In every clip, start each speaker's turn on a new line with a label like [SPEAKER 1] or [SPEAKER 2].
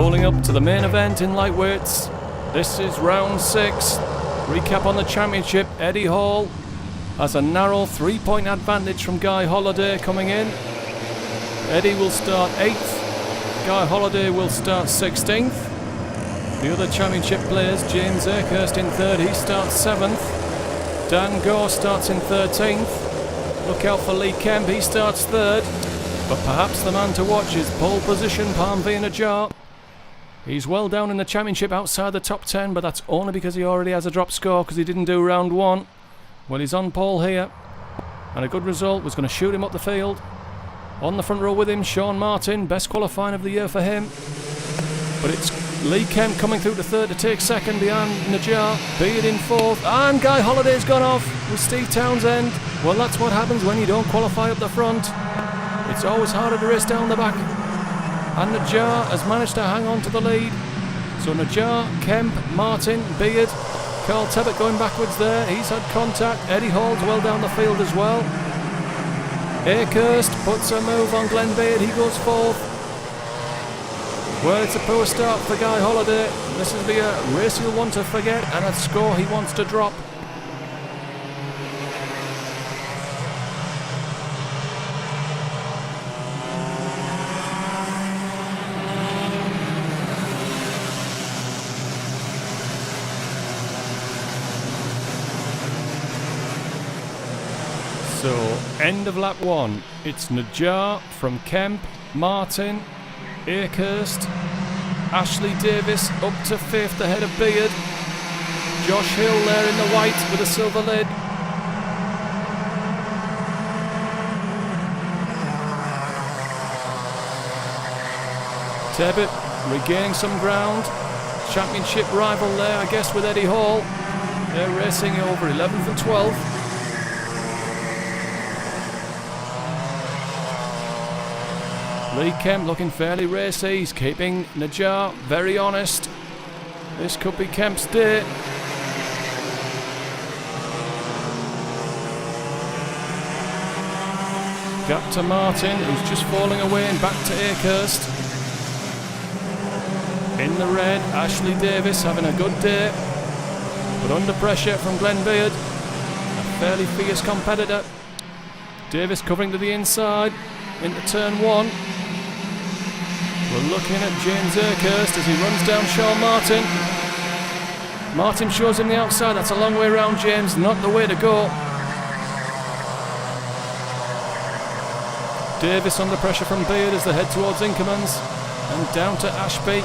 [SPEAKER 1] rolling up to the main event in lightweights. This is round 6. Recap on the championship. Eddie Hall has a narrow 3-point advantage from Guy Holliday coming in. Eddie will start 8th. Guy Holliday will start 16th. The other championship players, James Akehurst in 3rd, he starts 7th. Dan Gore starts in 13th. Look out for Lee Kemp, he starts 3rd. But perhaps the man to watch is pole position Parmveen Ajar. He's well down in the championship outside the top 10, but that's only because he already has a drop score because he didn't do round 1. Well, he's on pole here, and a good result was going to shoot him up the field. On the front row with him, Sean Martin, best qualifying of the year for him. But it's Lee Kemp coming through to 3rd to take 2nd behind Najar. Beard in 4th, and Guy Holliday's gone off with Steve Townsend. Well, that's what happens when you don't qualify up the front. It's always harder to race down the back. And Najar has managed to hang on to the lead. So Najar, Kemp, Martin, Beard, Carl Tebbett going backwards there. He's had contact. Eddie Hall's well down the field as well. Akehurst puts a move on Glenn Beard. He goes 4th. Well, it's a poor start for Guy Holliday. This will be a race he'll want to forget and a score he wants to drop. So, end of lap 1. It's Najar from Kemp, Martin, Akehurst, Ashley Davis up to 5th ahead of Beard. Josh Hill there in the white with a silver lid. Tebbett regaining some ground. Championship rival there, I guess, with Eddie Hall. They're racing over 11th and 12th. Lee Kemp looking fairly racy. He's keeping Najar very honest. This could be Kemp's day. Gap to Martin, who's just falling away, and back to Akehurst. In the red, Ashley Davis having a good day, but under pressure from Glenn Beard, a fairly fierce competitor. Davis covering to the inside into turn 1. We're looking at James Akehurst as he runs down Sean Martin. Martin shows him the outside. That's a long way round, James. Not the way to go. Davis under pressure from Beard as they head towards Inkermans. And down to Ashby.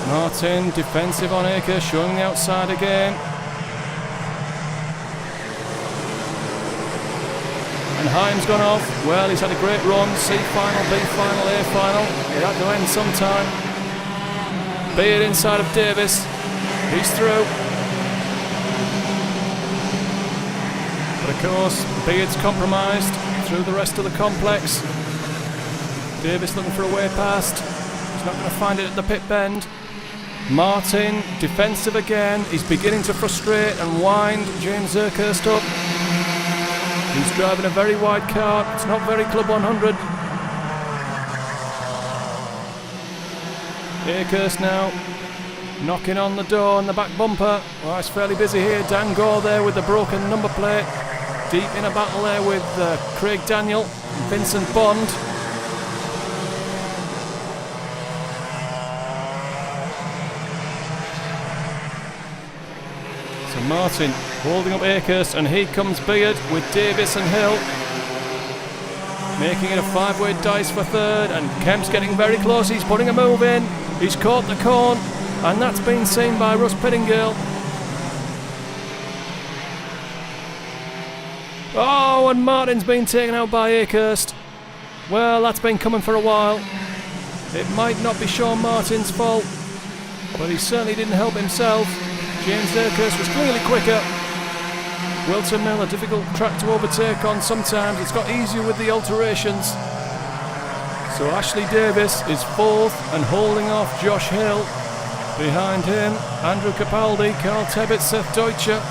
[SPEAKER 1] Martin defensive on Akehurst, showing the outside again. And Himes gone off. Well, he's had a great run. C final, B final, A final. It had to end sometime. Beard inside of Davis. He's through. But of course, Beard's compromised through the rest of the complex. Davis looking for a way past. He's not going to find it at the pit bend. Martin, defensive again. He's beginning to frustrate and wind James Akehurst up. He's driving a very wide car. It's not very Club 100. Akehurst now knocking on the door and the back bumper. Well, it's fairly busy here. Dan Gore there with the broken number plate. Deep in a battle there with Craig Daniel and Vincent Bond. So Martin holding up Akehurst, and here comes Beard with Davis and Hill. Making it a 5-way dice for 3rd, and Kemp's getting very close. He's putting a move in. He's caught the cone, and that's been seen by Russ Pittingale. Oh, and Martin's been taken out by Akehurst. Well, that's been coming for a while. It might not be Sean Martin's fault, but he certainly didn't help himself. James Akehurst was clearly quicker. Whilton Mill, a difficult track to overtake on sometimes. It's got easier with the alterations. So Ashley Davis is 4th and holding off Josh Hill. Behind him, Andrew Capaldi, Carl Tebbett, Seth Deutscher.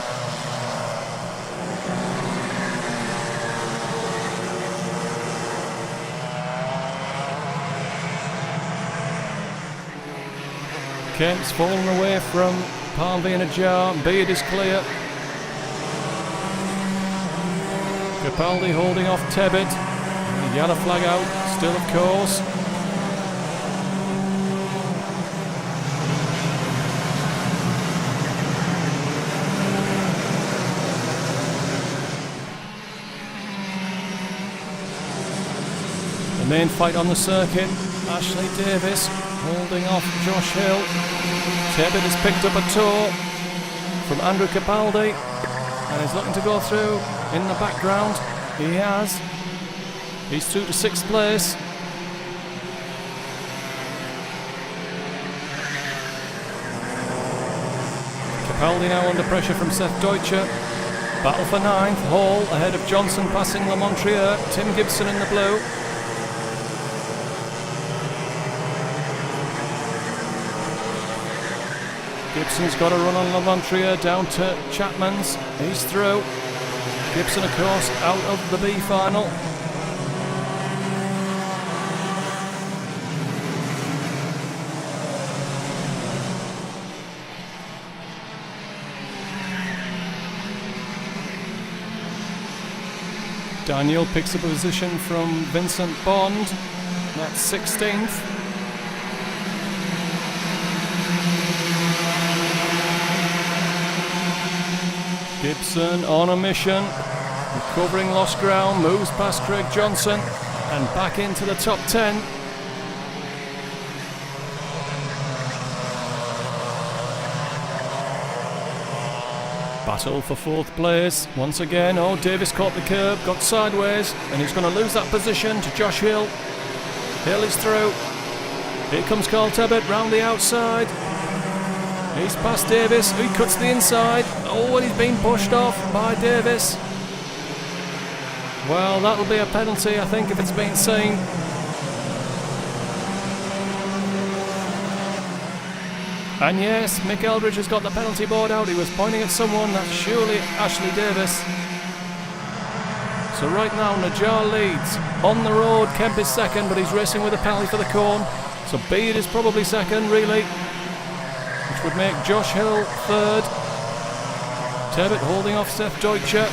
[SPEAKER 1] Kemp's fallen away from Palmby in a jar. Beard is clear. Capaldi holding off Tebbit. The yellow flag out, still of course. The main fight on the circuit. Ashley Davis holding off Josh Hill. Tebbit has picked up a toe from Andrew Capaldi and is looking to go through in the background. He has. He's through to 6th place. Capaldi now under pressure from Seth Deutscher. Battle for 9th. Hall ahead of Johnson passing Le Montrier. Tim Gibson in the blue. Gibson's got a run on Le Montrier down to Chapman's. He's through. Gibson, of course, out of the B final. Daniel picks up a position from Vincent Bond. That's 16th. Gibson on a mission, recovering lost ground, moves past Craig Johnson and back into the top 10. Battle for 4th place once again. Oh, Davis caught the curb, got sideways, and he's going to lose that position to Josh Hill. Hill is through. Here comes Carl Tebbit round the outside. He's past Davis, who cuts the inside. Oh, and he's been pushed off by Davis. Well, that'll be a penalty, I think, if it's been seen. And yes, Mick Eldridge has got the penalty board out. He was pointing at someone. That's surely Ashley Davis. So right now, Najjar leads. On the road, Kemp is second, but he's racing with a penalty for the cone. So Beard is probably second, really, which would make Josh Hill third. Tebbit holding off Seth Deutscher.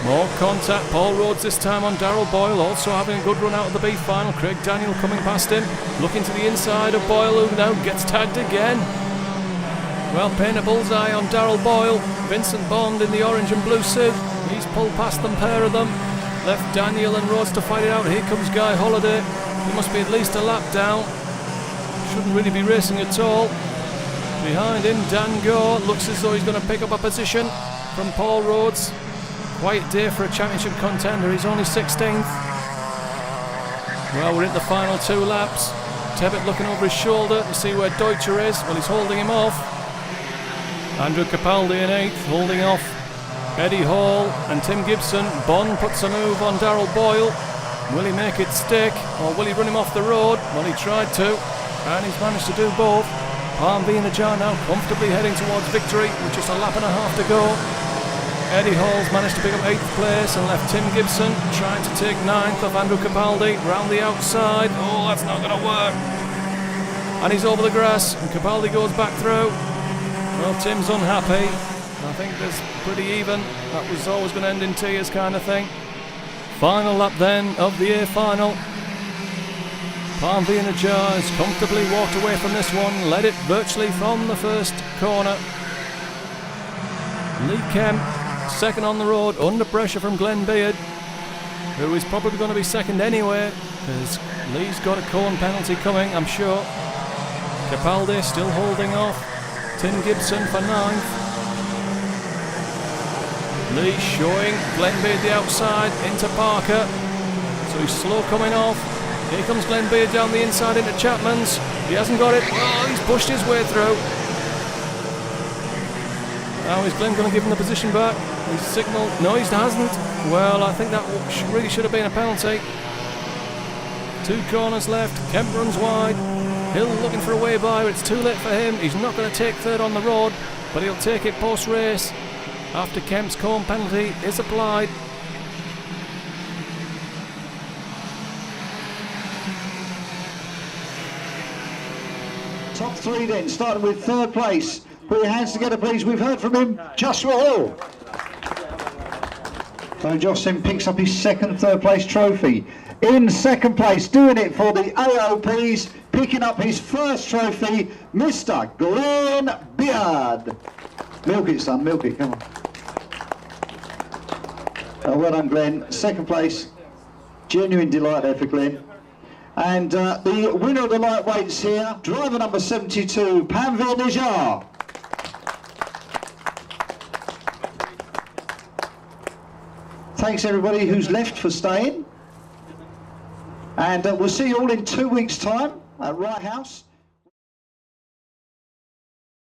[SPEAKER 1] More contact. Paul Rhodes this time on Darrell Boyle, also having a good run out of the B final. Craig Daniel coming past him, looking to the inside of Boyle, who now gets tagged again. Well, paint a bullseye on Darrell Boyle. Vincent Bond in the orange and blue suit. He's pulled past them, pair of them. Left Daniel and Rhodes to fight it out. Here comes Guy Holliday. He must be at least a lap down. Shouldn't really be racing at all. Behind him, Dan Gore. Looks as though he's going to pick up a position from Paul Rhodes. Quiet day for a championship contender. He's only 16th. Well, we're in the final 2 laps. Tebbit looking over his shoulder to see where Deutscher is. Well, he's holding him off. Andrew Capaldi in 8th, holding off Eddie Hall and Tim Gibson. Bond puts a move on Darrell Boyle. Will he make it stick, or will he run him off the road? Well, he tried to, and he's managed to do both. Palmby in a jar now, comfortably heading towards victory with just a lap and a half to go. Eddie Hall's managed to pick up 8th place and left Tim Gibson trying to take 9th off Andrew Capaldi round the outside. Oh, that's not going to work. And he's over the grass, and Capaldi goes back through. Well, Tim's unhappy. I think there's pretty even. That was always going to end in tears kind of thing. Final lap then of the A final. Palmby in a jar has comfortably walked away from this one, led it virtually from the first corner. Lee Kemp, second on the road, under pressure from Glenn Beard, who is probably going to be second anyway, because Lee's got a cone penalty coming, I'm sure. Capaldi still holding off Tim Gibson for 9th. Lee showing Glenn Beard the outside into Parker, so he's slow coming off. Here comes Glenn Beard down the inside into Chapman's. He hasn't got it. Oh, he's pushed his way through. Now is Glenn going to give him the position back? He's signalled. No, he hasn't. Well, I think that really should have been a penalty. 2 corners left. Kemp runs wide. Hill looking for a way by, but it's too late for him. He's not going to take third on the road. but he'll take it post-race after Kemp's cone penalty is applied.
[SPEAKER 2] Top three then, starting with third place. Put your hands together, please. We've heard from him, Joshua Hill. So Jocelyn picks up his second third place trophy. In second place, doing it for the AOPs, picking up his first trophy, Mr. Glenn Beard. Milk it, son, milk it, come on. Well done, Glenn. Second place, genuine delight there for Glenn. And the winner of the lightweights here, driver number 72, Panvir Nijar. Thanks everybody who's left for staying. And we'll see you all in 2 weeks' time at Wright House.